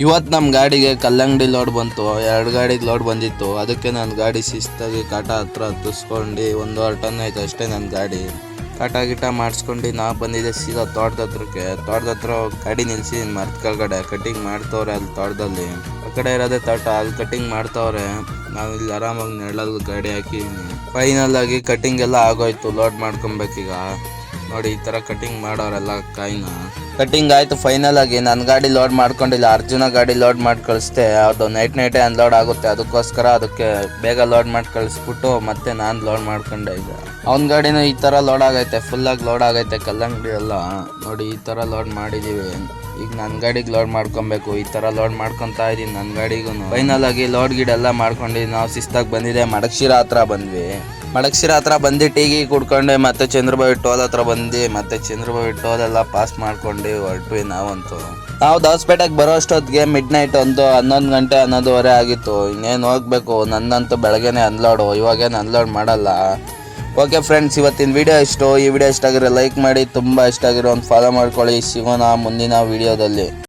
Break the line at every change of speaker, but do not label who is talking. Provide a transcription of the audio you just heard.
ಇವತ್ತು ನಮ್ಮ ಗಾಡಿಗೆ ಕಲ್ಲಂಗಡಿ ಲೋಡ್ ಬಂತು, 2 ಗಾಡಿಗೆ ಲೋಡ್ ಬಂದಿತ್ತು. ಅದಕ್ಕೆ ನನ್ನ ಗಾಡಿ ಶಿಸ್ತಾಗಿ ಕಾಟ ಹತ್ರ ಹತ್ತಿಸ್ಕೊಂಡು 1.5 ಟನ್ ಆಯ್ತು ಅಷ್ಟೇ ನನ್ನ ಗಾಡಿ. ಕಾಟ ಗಿಟ ಮಾಡಿಸ್ಕೊಂಡು ನಾ ಬಂದಿದ್ದೆ ಸೀದಾ ತೋಟದ ಹತ್ರಕ್ಕೆ. ತೋಟದ ಹತ್ರ ಗಾಡಿ ನಿಲ್ಲಿಸಿ ಮರದ ಕೆಳಗಡೆ ಕಟಿಂಗ್ ಮಾಡ್ತವ್ರೆ. ಅಲ್ಲಿ ತೋಟದಲ್ಲಿ ಆ ಕಡೆ ಇರೋದೇ ತೋಟ, ಅಲ್ಲಿ ಕಟಿಂಗ್ ಮಾಡ್ತವ್ರೆ. ನಾವು ಇಲ್ಲಿ ಆರಾಮಾಗಿ ನೆರಳಲ್ಲಿ ಗಾಡಿ ಹಾಕಿ ಫೈನಲ್ ಆಗಿ ಕಟಿಂಗ್ ಎಲ್ಲ ಆಗೋಯ್ತು. ಲೋಡ್ ಮಾಡ್ಕೊಬೇಕೀಗ. ನೋಡಿ ಈ ತರ ಕಟಿಂಗ್ ಮಾಡೋರೆಲ್ಲ ಕಾಯಿನ ಕಟಿಂಗ್ ಆಯ್ತು. ಫೈನಲ್ ಆಗಿ ನನ್ನ ಗಾಡಿ ಲೋಡ್ ಮಾಡ್ಕೊಂಡಿಲ್ಲ, ಅರ್ಜುನ ಗಾಡಿ ಲೋಡ್ ಮಾಡಿ ಕಳಿಸ್ದೆ. ಅದು ನೈಟೇ ಅನ್ಲೋಡ್ ಆಗುತ್ತೆ, ಅದಕ್ಕೋಸ್ಕರ ಅದಕ್ಕೆ ಬೇಗ ಲೋಡ್ ಮಾಡಿ ಕಳಿಸ್ಬಿಟ್ಟು ಮತ್ತೆ ನಾನು ಲೋಡ್ ಮಾಡ್ಕೊಂಡೆ. ಈಗ ಅವನ ಗಾಡಿನೂ ಈ ತರ ಲೋಡ್ ಆಗೈತೆ, ಫುಲ್ ಆಗಿ ಲೋಡ್ ಆಗೈತೆ ಕಲ್ಲಂಗಡಿ ಎಲ್ಲ. ನೋಡಿ ಈ ತರ ಲೋಡ್ ಮಾಡಿದೀವಿ. ಈಗ ನನ್ನ ಗಾಡಿಗೆ ಲೋಡ್ ಮಾಡ್ಕೊಬೇಕು. ಈ ತರ ಲೋಡ್ ಮಾಡ್ಕೊತಾ ಇದೀನಿ ನನ್ನ ಗಾಡಿಗೂ. ಫೈನಲ್ ಆಗಿ ಲೋಡ್ ಗಿಡ ಎಲ್ಲ ಮಾಡ್ಕೊಂಡು ನಾವು ಶಿಸ್ತಾಗಿ ಬಂದಿದೆ. ಮಡಕ್ಶಿರ ಹತ್ರ ಬಂದ್ವಿ. ಮಡಕ್ಶಿರ ಹತ್ರ ಬಂದು ಟೀಗಿ ಕುಡ್ಕೊಂಡೆ. ಮತ್ತೆ ಚಂದ್ರಬಾವಿ ಟೋಲ್ ಹತ್ರ ಬಂದು ಮತ್ತೆ ಚಂದ್ರಬಾವಿ ಟೋಲ್ ಎಲ್ಲ ಪಾಸ್ ಮಾಡ್ಕೊಂಡು ಹೊರಟ್ವಿ ನಾವಂತೂ. ನಾವು ದಾವಸ್ಪೇಟೆಗೆ ಬರೋ ಅಷ್ಟೊತ್ತಿಗೆ ಮಿಡ್ ನೈಟ್ 11 ಗಂಟೆ 11:15 ಆಗಿತ್ತು. ಇನ್ನೇನು ಹೋಗ್ಬೇಕು. ನಂದಂತೂ ಬೆಳಗ್ಗೆನೆ ಅನ್ಲೋಡು, ಇವಾಗೇನು ಅನ್ಲೋಡ್ ಮಾಡಲ್ಲ. ಓಕೆ ಫ್ರೆಂಡ್ಸ್, ಇವತ್ತಿನ ವಿಡಿಯೋ ಇಷ್ಟು. ಈ ವಿಡಿಯೋ ಇಷ್ಟ ಆಗಿರೋ ಲೈಕ್ ಮಾಡಿ, ತುಂಬ ಇಷ್ಟ ಆಗಿರೋ ಒಂದು ಫಾಲೋ ಮಾಡ್ಕೊಳ್ಳಿ. ಸಿಗೋಣ ಮುಂದಿನ ವಿಡಿಯೋದಲ್ಲಿ.